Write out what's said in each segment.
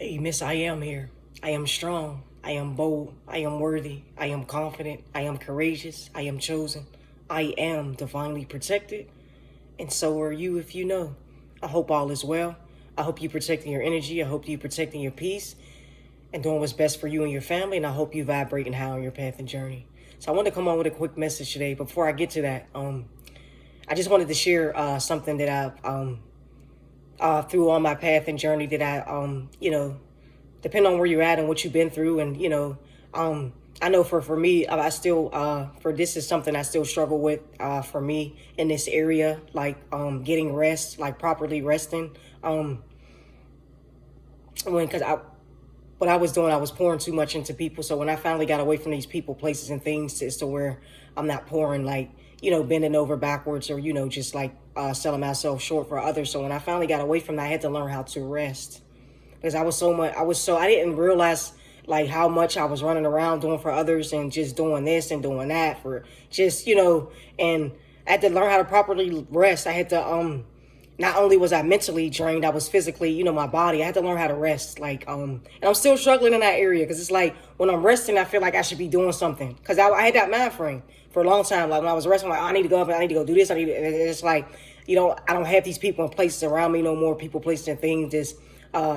Hey, Miss, I am here. I am strong. I am bold. I am worthy. I am confident. I am courageous. I am chosen. I am divinely protected. And so are you if you know. I hope all is well. I hope you protecting your energy. I hope you protecting your peace and doing what's best for you and your family. And I hope you vibrating high on your path and journey. So I want to come on with a quick message today. Before I get to that, I just wanted to share something that through on my path and journey that depending on where you're at and what you've been through. And, I know for me, I still, for this is something I still struggle with, for me in this area, like, getting rest, like properly resting. What I was doing, I was pouring too much into people. So when I finally got away from these people, places and things, it's to where I'm not pouring, like, bending over backwards or, just like, selling myself short for others. So when I finally got away from that, I had to learn how to rest because I didn't realize like how much I was running around doing for others and just doing this and doing that for just, and I had to learn how to properly rest. I had to, not only was I mentally drained, I was physically, my body. I had to learn how to rest. Like, and I'm still struggling in that area because it's like when I'm resting, I feel like I should be doing something because I had that mind frame for a long time. Like when I was resting, I'm like, oh, I need to go up and I need to go do this. And it's like, I don't have these people and places around me no more. People, places, and things just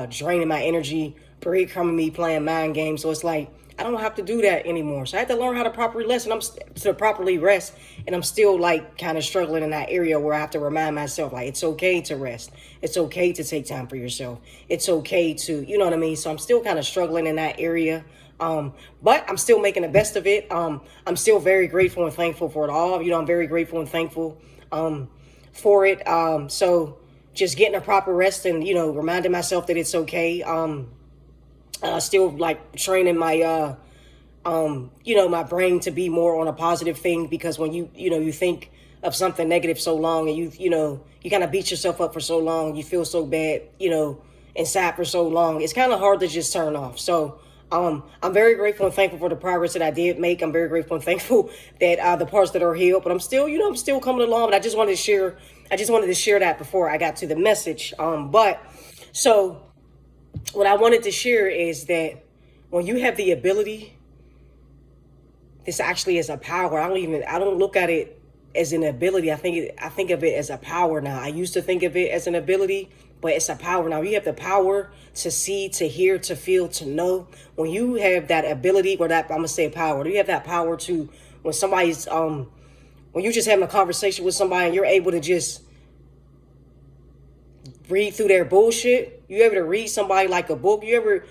draining my energy, breadcrumbing me, playing mind games. So it's like I don't have to do that anymore. So I had to learn how to properly rest, and I'm still like kind of struggling in that area where I have to remind myself like it's okay to rest. It's okay to take time for yourself. It's okay to, you know what I mean? So I'm still kind of struggling in that area. But I'm still making the best of it. I'm still very grateful and thankful for it all. I'm very grateful and thankful for it. So just getting a proper rest and, reminding myself that it's okay. Still like training my, my brain to be more on a positive thing, because when you think of something negative so long and you kind of beat yourself up for so long, you feel so bad, inside for so long, it's kind of hard to just turn off. So, I'm very grateful and thankful for the progress that I did make. I'm very grateful and thankful that the parts that are healed, but I'm still coming along. But I just wanted to share that before I got to the message. But so what I wanted to share is that when you have the ability, this actually is a power. I don't look at it as an ability. I think of it as a power now. I used to think of it as an ability, but it's a power now. You have the power to see, to hear, to feel, to know. When you have that ability, or that, I'm gonna say power, you have that power to, when somebody's when you're just having a conversation with somebody and you're able to just read through their bullshit. You able to read somebody like a book. You ever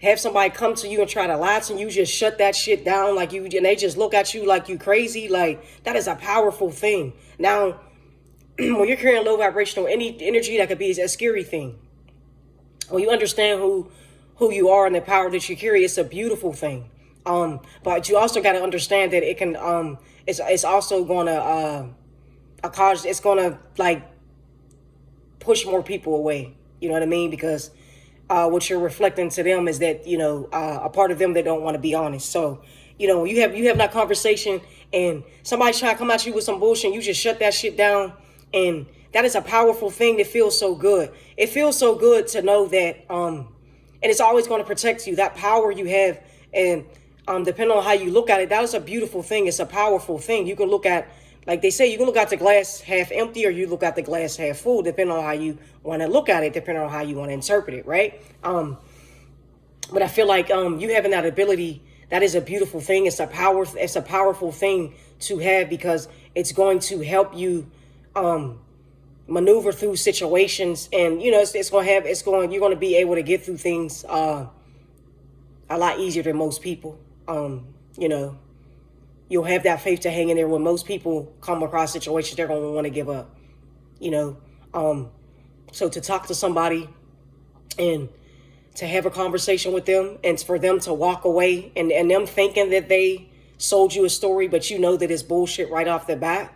have somebody come to you and try to lie to you, just shut that shit down, like and they just look at you like you crazy? Like, that is a powerful thing. Now, when you're carrying low vibrational energy, that could be a scary thing. When you understand who you are and the power that you carry, it's a beautiful thing. But you also got to understand that it can it's also gonna it's gonna like push more people away. You know what I mean? Because what you're reflecting to them is that, a part of them that don't want to be honest. So, when you have that conversation and somebody's trying to come at you with some bullshit, you just shut that shit down. And that is a powerful thing that feels so good. It feels so good to know that, and it's always going to protect you, that power you have. And depending on how you look at it, that is a beautiful thing. It's a powerful thing. You can look at, like they say, you can look at the glass half empty or you look at the glass half full, depending on how you want to look at it, depending on how you want to interpret it, right? But I feel like you having that ability, that is a beautiful thing. It's a powerful thing to have, because it's going to help you maneuver through situations, and you're going to be able to get through things a lot easier than most people. You'll have that faith to hang in there when most people come across situations they're going to want to give up, so to talk to somebody and to have a conversation with them, and for them to walk away and them thinking that they sold you a story, but that it's bullshit right off the bat,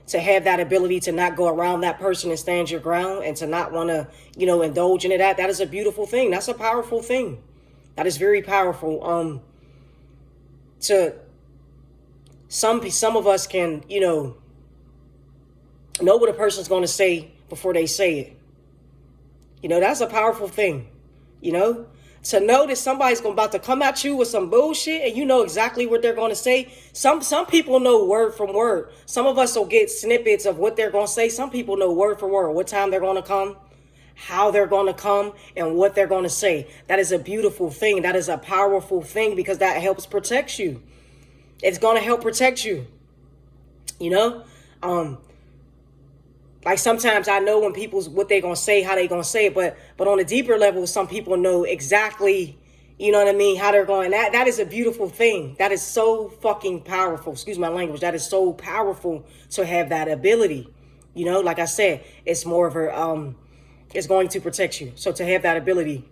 to have that ability to not go around that person and stand your ground, and to not want to, indulge into that is a beautiful thing. That's a powerful thing. That is very powerful. To some of us can, know what a person's going to say before they say it. That's a powerful thing. you know? To know that somebody's about to come at you with some bullshit and you know exactly what they're going to say. Some people know word from word. Some of us will get snippets of what they're going to say. Some people know word for word, what time they're going to come, how they're going to come, and what they're going to say. That is a beautiful thing. That is a powerful thing because that helps protect you. It's going to help protect you. You know? Like sometimes I know when people's what they're gonna say, how they gonna say it, but on a deeper level, some people know exactly, you know what I mean, how they're going. That is a beautiful thing. That is so fucking powerful. Excuse my language. That is so powerful to have that ability. You know, like I said, it's more of a it's going to protect you. So to have that ability,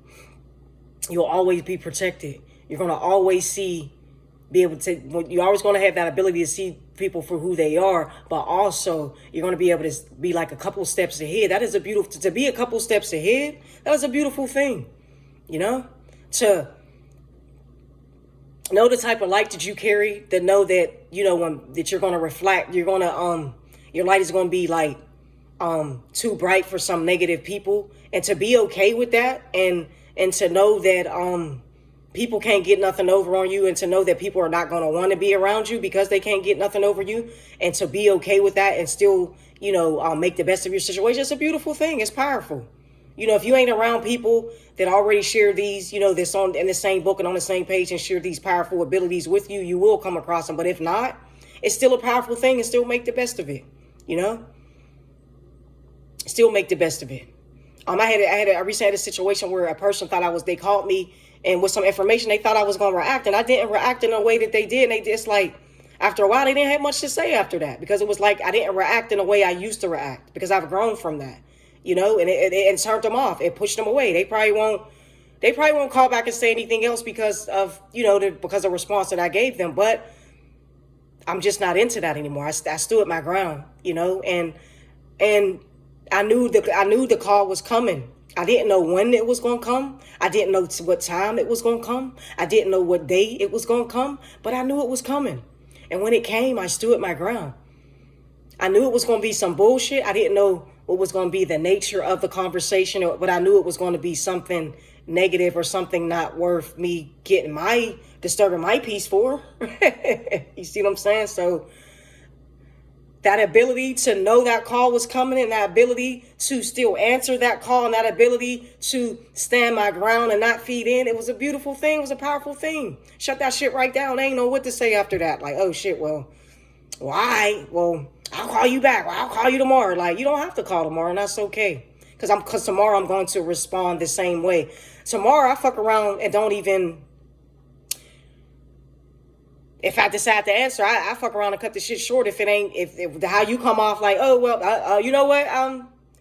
you'll always be protected. You're gonna always be able to, you're always going to have that ability to see people for who they are, but also you're going to be able to be like a couple steps ahead. That is a beautiful, to be a couple steps ahead, that is a beautiful thing, you know, to know the type of light that you carry, to know that, you know, that you're going to reflect, you're going to, your light is going to be like, too bright for some negative people, and to be okay with that, and to know that, people can't get nothing over on you, and to know that people are not going to want to be around you because they can't get nothing over you, and to be okay with that and still, you know, make the best of your situation. It's a beautiful thing. It's powerful. You know, if you ain't around people that already share these, you know, this on in the same book and on the same page and share these powerful abilities with you, you will come across them. But if not, it's still a powerful thing and still make the best of it. You know, still make the best of it. I recently had a situation where a person thought they called me and with some information, they thought I was going to react, and I didn't react in a way that they did. And they just like, after a while, they didn't have much to say after that, because it was like, I didn't react in a way I used to react, because I've grown from that, you know, and it turned them off. It pushed them away. They probably won't call back and say anything else because of, you know, because of the response that I gave them. But I'm just not into that anymore. I stood my ground, you know, and I knew the call was coming. I didn't know when it was going to come. I didn't know what time it was going to come. I didn't know what day it was going to come, but I knew it was coming. And when it came, I stood my ground. I knew it was going to be some bullshit. I didn't know what was going to be the nature of the conversation, but I knew it was going to be something negative or something not worth me disturbing my peace for. You see what I'm saying? So that ability to know that call was coming, and that ability to still answer that call, and that ability to stand my ground and not feed in, it was a beautiful thing. It was a powerful thing. Shut that shit right down. I ain't know what to say after that. Like, oh shit, well, why? Well, I'll call you back. Well, I'll call you tomorrow. Like, you don't have to call tomorrow, and that's okay. Because tomorrow I'm going to respond the same way. Tomorrow I fuck around and don't even... If I decide to answer, I fuck around and cut the shit short. If it ain't, if how you come off like, oh, well, you know what?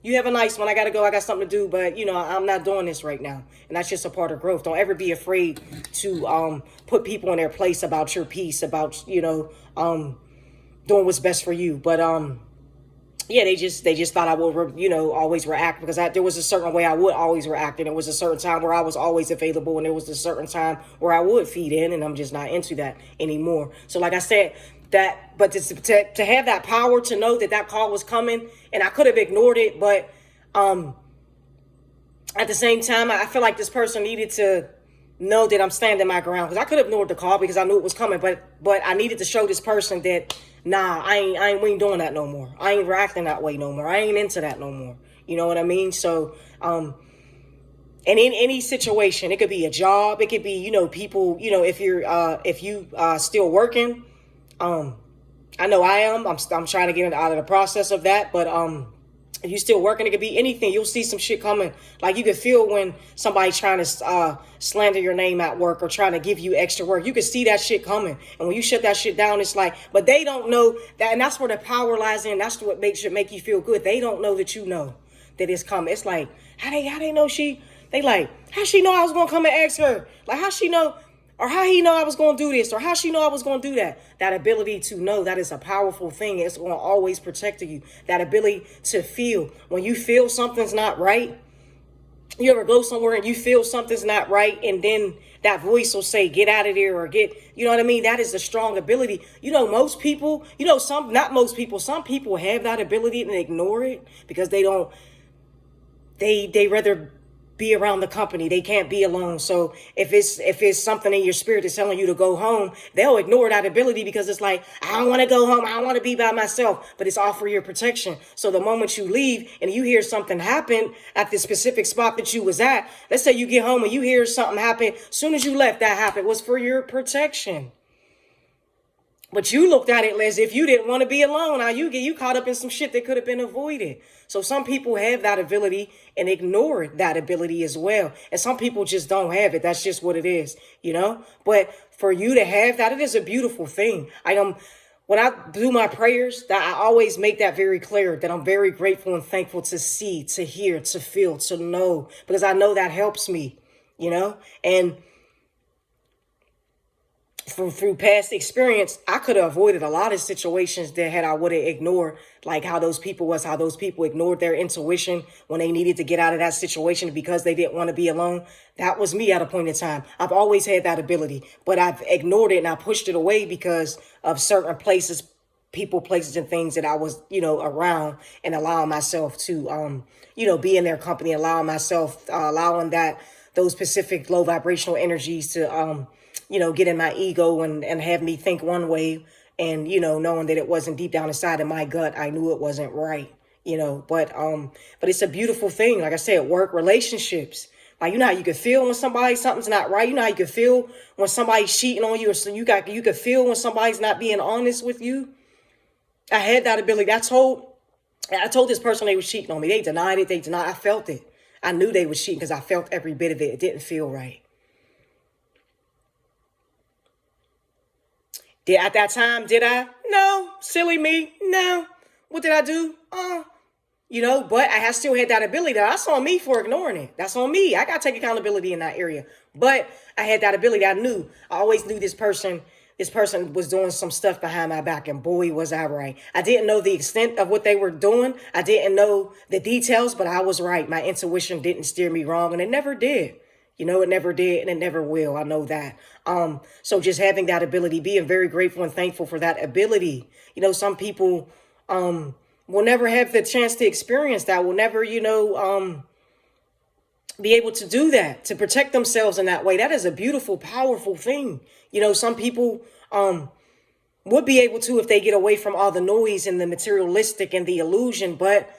You have a nice one. I got to go. I got something to do, but you know, I'm not doing this right now. And that's just a part of growth. Don't ever be afraid to, put people in their place about your peace, about, you know, doing what's best for you. But, yeah, they just thought I would, you know, always react, because there was a certain way I would always react, and there was a certain time where I was always available, and there was a certain time where I would feed in, and I'm just not into that anymore. So like I said, but to have that power to know that call was coming, and I could have ignored it, but at the same time, I feel like this person needed to know that I'm standing my ground, because I could have ignored the call because I knew it was coming, but I needed to show this person that, nah, we ain't doing that no more. I ain't reacting that way no more. I ain't into that no more. You know what I mean? So, and in any situation, it could be a job, it could be, you know, people, you know, if you still working, I know I am. I'm trying to get out of the process of that, but if you still working, it could be anything. You'll see some shit coming. Like, you can feel when somebody's trying to slander your name at work or trying to give you extra work. You can see that shit coming. And when you shut that shit down, it's like, but they don't know that. And that's where the power lies in. That's what should make you feel good. They don't know that you know that it's coming. It's like, how they know they like, how she know I was going to come and ask her? Like, how she know? Or how he know I was going to do this? Or how she know I was going to do that? That ability to know, that is a powerful thing. It's going to always protect you. That ability to feel. When you feel something's not right, you ever go somewhere and you feel something's not right, and then that voice will say, get out of there, or you know what I mean? That is a strong ability. You know, most people, you know, not most people, some people have that ability and ignore it because they rather be around the company. They can't be alone. So if it's something in your spirit that's telling you to go home, they'll ignore that ability because it's like, I don't want to go home. I don't want to be by myself. But it's all for your protection. So the moment you leave and you hear something happen at the specific spot that you was at, let's say you get home and you hear something happen. As soon as you left, that happened was for your protection. But you looked at it as if you didn't want to be alone. Now you caught up in some shit that could have been avoided. So some people have that ability and ignore that ability as well. And some people just don't have it. That's just what it is, you know? But for you to have that, it is a beautiful thing. When I do my prayers, that I always make that very clear that I'm very grateful and thankful to see, to hear, to feel, to know, because I know that helps me, you know? And through past experience, I could have avoided a lot of situations that had I would have ignored, like how those people ignored their intuition when they needed to get out of that situation because they didn't want to be alone. That was me at a point in time. I've always had that ability, but I've ignored it and I pushed it away because of certain places, people, places, and things that I was, around, and allowing myself to, be in their company, allowing those specific low vibrational energies to, get in my ego and have me think one way, and, knowing that it wasn't deep down inside of my gut, I knew it wasn't right, but it's a beautiful thing. Like I said, work, relationships, like, how you can feel when something's not right. You know how you can feel when somebody's cheating on you, or so you can feel when somebody's not being honest with you. I had that ability. I told this person they was cheating on me. They denied it. I felt it. I knew they was cheating because I felt every bit of it. It didn't feel right. At that time, did I? No. Silly me. No. What did I do? But I still had that ability. That's on me for ignoring it. That's on me. I got to take accountability in that area. But I had that ability. I always knew this person was doing some stuff behind my back, and boy, was I right. I didn't know the extent of what they were doing. I didn't know the details, but I was right. My intuition didn't steer me wrong, and it never did. It never did, and it never will. I know that. So just having that ability, being very grateful and thankful for that ability. Some people will never have the chance to experience that, will never, be able to do that, to protect themselves in that way. That is a beautiful, powerful thing. Some people would be able to if they get away from all the noise and the materialistic and the illusion, but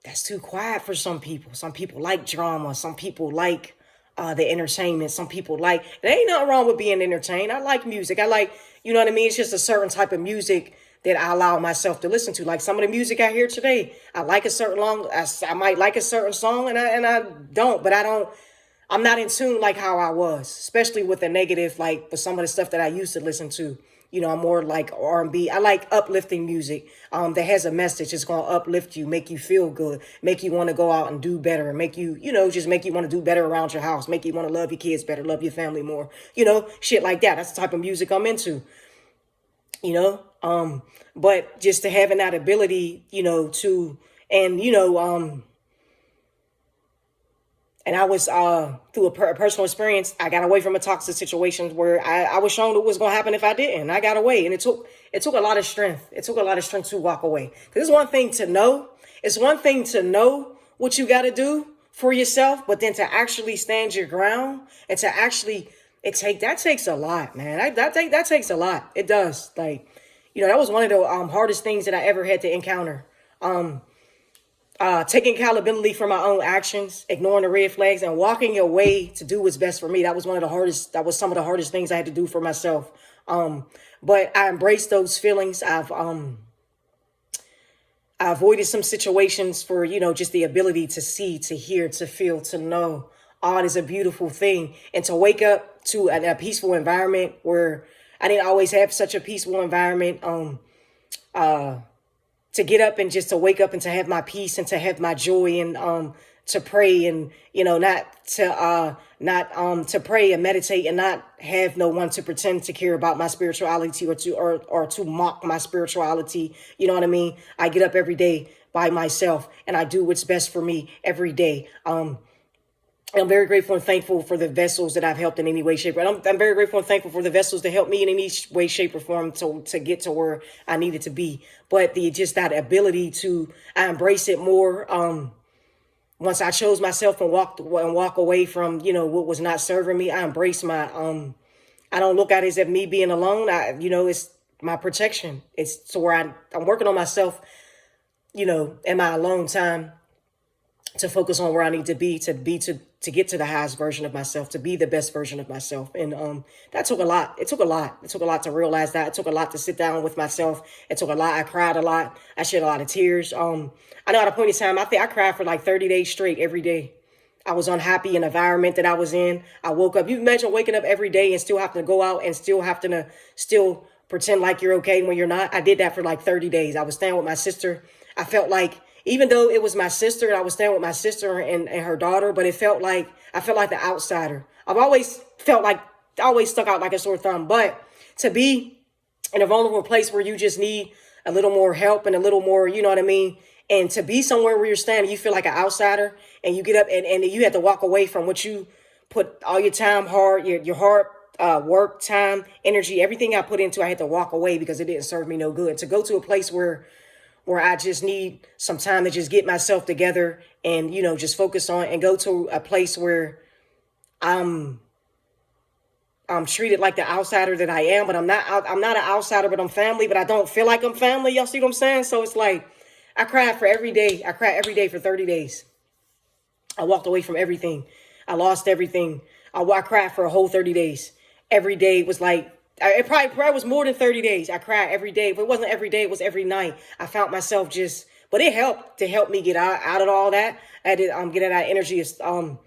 that's too quiet for some people. Some people like drama. Some people like the entertainment. Some people there ain't nothing wrong with being entertained. I like music. I like, It's just a certain type of music that I allow myself to listen to. Like some of the music I hear today, I like a certain I might like a certain song, and I don't, but I'm not in tune like how I was, especially with the negative, like with some of the stuff that I used to listen to. I'm more like R&B. I like uplifting music that has a message. It's going to uplift you, make you feel good, make you want to go out and do better, and make you, just make you want to do better around your house, make you want to love your kids better, love your family more, shit like that. That's the type of music I'm into, but just to having that ability, and I was, through a personal experience, I got away from a toxic situation where I was shown what was going to happen if I didn't. I got away, and it took a lot of strength. It took a lot of strength to walk away. Because it's one thing to know. It's one thing to know what you got to do for yourself, but then to actually stand your ground and to actually, that takes a lot, man. That takes a lot. It does. That was one of the hardest things that I ever had to encounter. Taking accountability for my own actions, ignoring the red flags, and walking your way to do what's best for me. That was some of the hardest things I had to do for myself. But I embraced those feelings. I avoided some situations for, just the ability to see, to hear, to feel, to know. Art is a beautiful thing. And to wake up to a peaceful environment where I didn't always have such a peaceful environment, to get up and just to wake up and to have my peace and to have my joy, and to pray, and not to pray and meditate and not have no one to pretend to care about my spirituality or to mock my spirituality. You know what I mean? I get up every day by myself and I do what's best for me every day. I'm very grateful and thankful for the vessels that I've helped in any way, shape, or I'm very grateful and thankful for the vessels that helped me in any way, shape, or form to get to where I needed to be. But just that ability I embrace it more, once I chose myself and walk away from, what was not serving me, I embrace my, I don't look at it as if me being alone. It's my protection. It's to where I'm working on myself, in my alone time, to focus on where I need to get to the highest version of myself, to be the best version of myself. And that took a lot. It took a lot. It took a lot to realize that. It took a lot to sit down with myself. It took a lot. I cried a lot. I shed a lot of tears. I know at a point in time, I think I cried for like 30 days straight every day. I was unhappy in the environment that I was in. I woke up. You imagine waking up every day and still having to go out and still having to still pretend like you're okay when you're not. I did that for like 30 days. I was staying with my sister. I felt like, even though it was my sister and I was staying with my sister and her daughter, but I felt like the outsider. I've always felt like, I always stuck out like a sore thumb. But to be in a vulnerable place where you just need a little more help and a little more, you know what I mean? And to be somewhere where you're standing, you feel like an outsider, and you get up and you have to walk away from what you put all your time, your hard work, time, energy, everything I put into. I had to walk away because it didn't serve me no good. To go to a place where I just need some time to just get myself together and, just focus on, and go to a place where I'm treated like the outsider that I am, but I'm not an outsider, but I'm family, but I don't feel like I'm family. Y'all see what I'm saying? So it's like, I cried for every day. I cried every day for 30 days. I walked away from everything. I lost everything. I cried for a whole 30 days. Every day was like, it probably was more than 30 days. I cried every day. If it wasn't every day, it was every night. I found myself but it helped to help me get out of all that. I had to get out of that energy of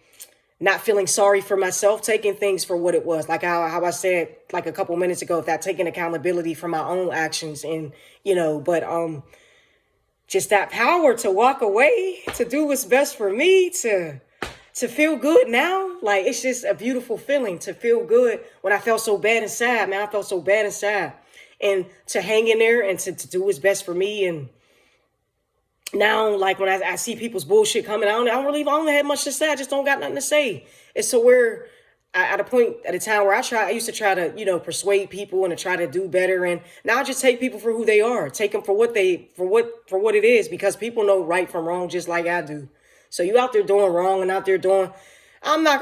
not feeling sorry for myself, taking things for what it was. Like how I said like a couple minutes ago, that taking accountability for my own actions and, but just that power to walk away, to do what's best for me, to feel good now. Like, it's just a beautiful feeling to feel good when I felt so bad and sad, man. I felt so bad and sad. And to hang in there and to do what's best for me. And now, like, when I see people's bullshit coming, I don't have much to say. I just don't got nothing to say. It's so where at a time where I used to try to, persuade people and to try to do better. And now I just take people for who they are, take them for what it is, because people know right from wrong, just like I do. So you out there doing wrong and out there doing, I'm not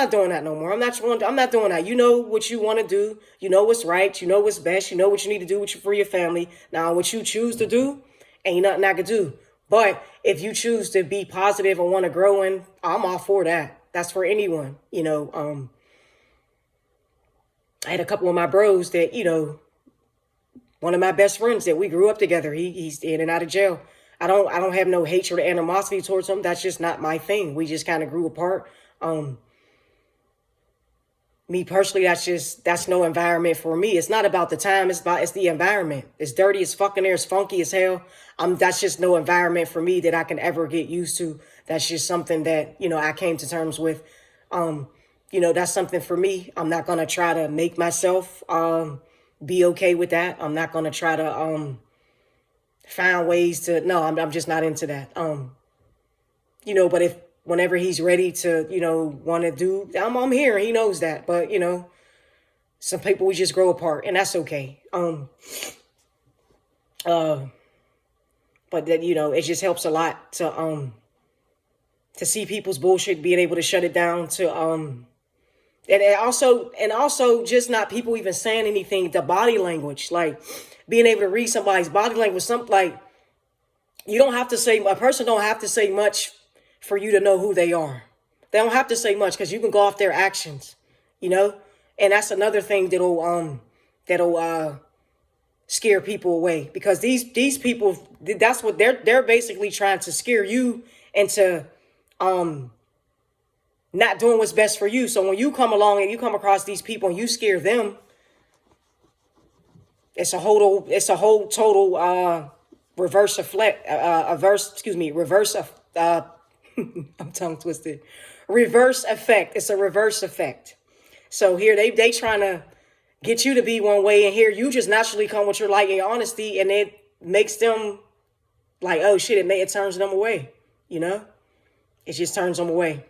doing that no more. I'm not doing that. You know what you want to do. You know what's right. You know what's best. You know what you need to do for your family. Now, what you choose to do, ain't nothing I could do. But if you choose to be positive and want to grow in, I'm all for that. That's for anyone, I had a couple of my bros that, one of my best friends that we grew up together. He's in and out of jail. I don't have no hatred or animosity towards him. That's just not my thing. We just kind of grew apart. Me personally, that's no environment for me. It's not about the time. It's the environment. It's dirty as fucking there. It's funky as hell. That's just no environment for me that I can ever get used to. That's just something that, I came to terms with. That's something for me. I'm not going to try to make myself be okay with that. I'm not going to try to find ways to, no, I'm just not into that. But whenever he's ready to, want to do, I'm here. He knows that. But, some people, we just grow apart, and that's okay. But that, it just helps a lot to see people's bullshit, being able to shut it down, and also just not people even saying anything, the body language, like being able to read somebody's body language, something like a person don't have to say much for you to know who they are. They don't have to say much because you can go off their actions, and that's another thing that'll scare people away, because these people, that's what they're basically trying to scare you into not doing what's best for you. So when you come along and you come across these people and you scare them, it's a whole total reverse effect. I'm tongue twisted. Reverse effect. It's a reverse effect. So here they trying to get you to be one way, and here you just naturally come with your light and your honesty, and it makes them like, oh shit, it turns them away. It just turns them away.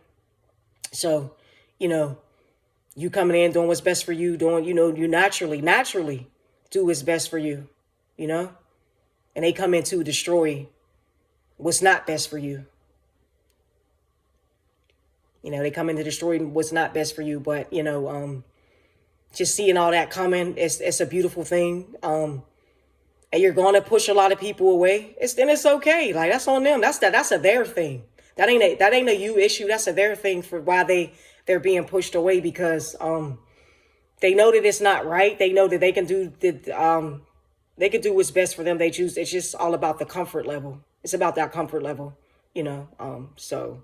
So, you coming in doing what's best for you, doing, you naturally do what's best for you, and they come in to destroy what's not best for you. You know, they come in to destroy what's not best for you. But, you know, just seeing all that coming, it's a beautiful thing. And you're going to push a lot of people away. It's okay. Like, that's on them. That's a their thing. That ain't a you issue. That's a their thing for why they're being pushed away, because they know that it's not right. They know that they can do what's best for them. They choose. It's just all about the comfort level. It's about that comfort level, you know. So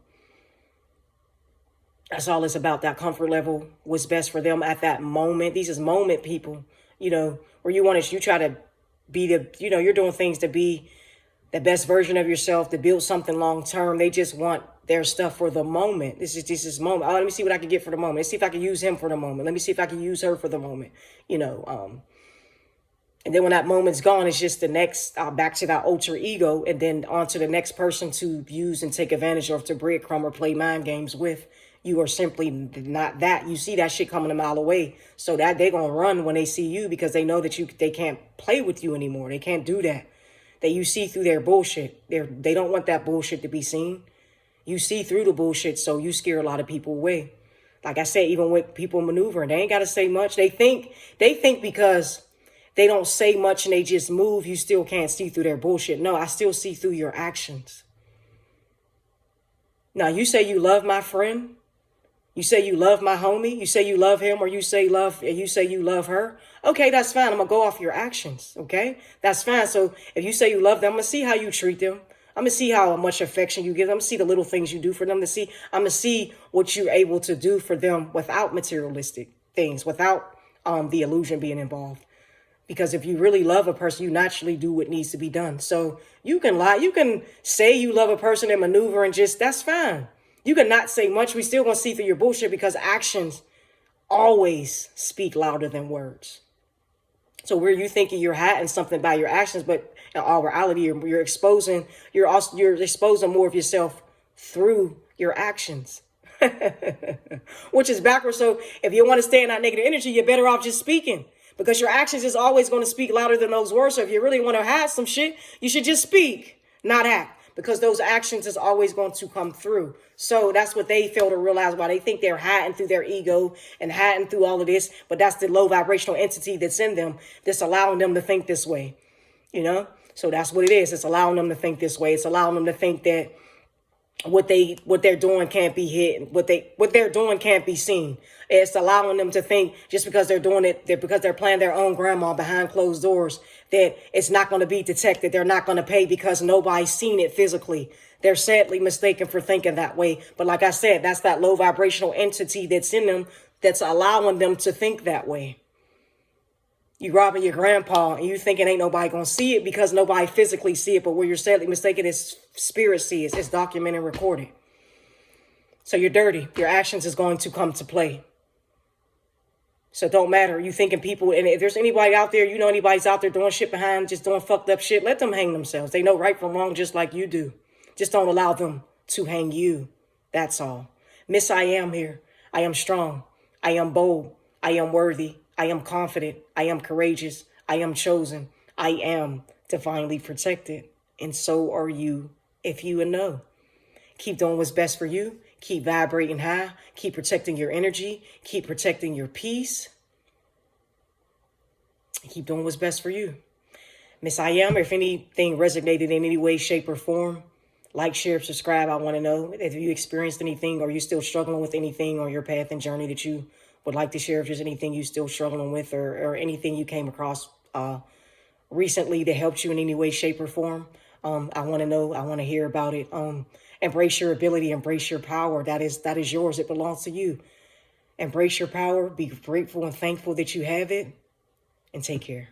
that's all it's about, that comfort level, what's best for them at that moment. These is moment people, you know, where you try to be you're doing things to be the best version of yourself, to build something long term. They just want their stuff for the moment. This is just this moment. Oh, let me see what I can get for the moment. Let's see if I can use him for the moment. Let me see if I can use her for the moment, you know. And then when that moment's gone, it's just the next, back to that alter ego, and then on to the next person to use and take advantage of, to breadcrumb or play mind games with. You are simply not that. You see that shit coming a mile away. So that they're going to run when they see you, because they know that they can't play with you anymore. They can't do that. That you see through their bullshit. They don't want that bullshit to be seen. You see through the bullshit, so you scare a lot of people away. Like I said, even with people maneuvering, they ain't got to say much. They think because they don't say much and they just move, you still can't see through their bullshit. No, I still see through your actions. Now, you say you love my friend. You say you love my homie. You say you love him, or you say you love her. Okay, that's fine. I'm going to go off your actions. Okay, that's fine. So if you say you love them, I'm going to see how you treat them. I'm going to see how much affection you give them. I'm going to see the little things you do for them. I'm going to see what you're able to do for them without materialistic things, without the illusion being involved. Because if you really love a person, you naturally do what needs to be done. So you can lie. You can say you love a person and maneuver and that's fine. You can not say much. We still going to see through your bullshit, because actions always speak louder than words. So where you thinking you're hiding something by your actions, but in all reality, you're exposing more of yourself through your actions, which is backwards. So if you want to stay in that negative energy, you're better off just speaking, because your actions is always going to speak louder than those words. So if you really want to hide some shit, you should just speak, not act, because those actions is always going to come through. So that's what they fail to realize, why they think they're hiding through their ego and hiding through all of this. But that's the low vibrational entity that's in them, that's allowing them to think this way, you know? So that's what it is. It's allowing them to think this way. It's allowing them to think that what they're doing can't be hidden. What they're doing can't be seen. It's allowing them to think just because they're doing it, because they're playing their own grandma behind closed doors, that it's not going to be detected. They're not going to pay because nobody's seen it physically. They're sadly mistaken for thinking that way. But like I said, that's that low vibrational entity that's in them that's allowing them to think that way. You robbing your grandpa and you thinking ain't nobody going to see it because nobody physically see it. But where you're sadly mistaken is spirit sees. It's documented and recorded. So you're dirty. Your actions is going to come to play. So it don't matter. You thinking people, and if there's anybody out there, you know anybody's out there doing shit behind, just doing fucked up shit, let them hang themselves. They know right from wrong just like you do. Just don't allow them to hang you. That's all. Miss, I am here. I am strong. I am bold. I am worthy. I am confident. I am courageous. I am chosen. I am divinely protected. And so are you, if you know. Keep doing what's best for you. Keep vibrating high. Keep protecting your energy. Keep protecting your peace. Keep doing what's best for you. Miss, I am. If anything resonated in any way, shape, or form, like, share, subscribe. I want to know if you experienced anything, or you still struggling with anything on your path and journey that you would like to share. If there's anything you still struggling with, or anything you came across recently that helped you in any way, shape, or form, I want to know. I want to hear about it. Embrace your ability. Embrace your power. That is yours. It belongs to you. Embrace your power. Be grateful and thankful that you have it. And take care.